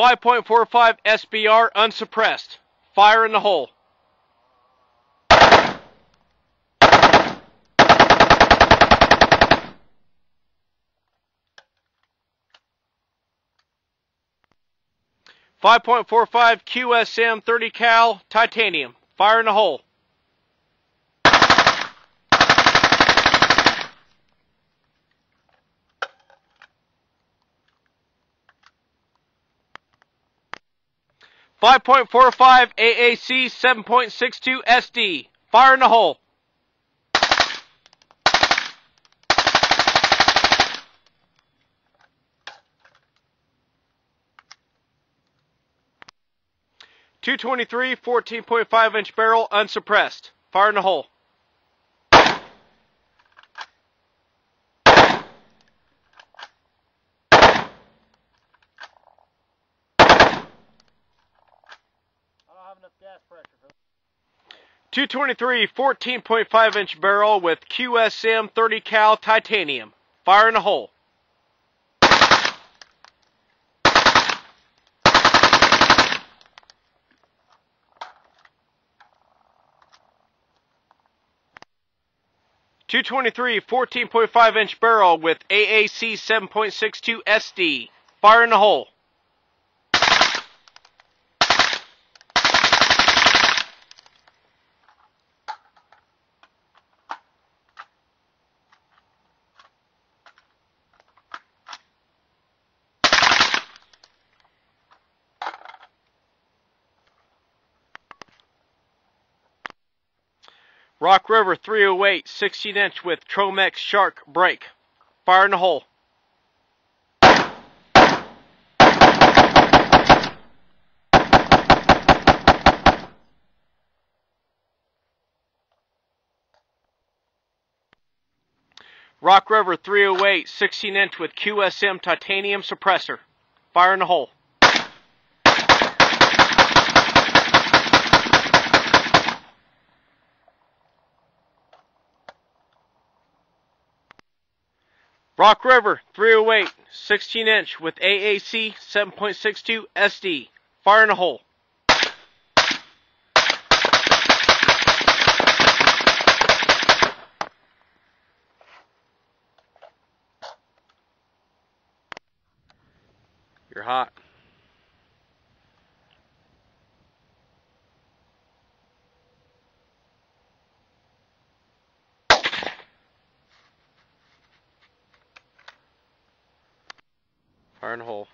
5.45 SBR unsuppressed. Fire in the hole. .45 QSM 30 cal titanium. Fire in the hole. .45 Aac 7.62 Sd. Fire in the hole. .223 14.5-inch barrel unsuppressed. Fire in the hole. .223 14.5-inch barrel with QSM 30 cal titanium. Fire in the hole. .223 14.5-inch barrel with Aac 7.62 Sd. Fire in the hole. Rock River 308 16-inch with Tromex Shark brake. Fire in the hole. Rock River 308 16-inch with QSM titanium suppressor. Fire in the hole. Rock River 308 16-inch with Aac 7.62 Sd. Fire in the hole. You're hot. Fire in the hole.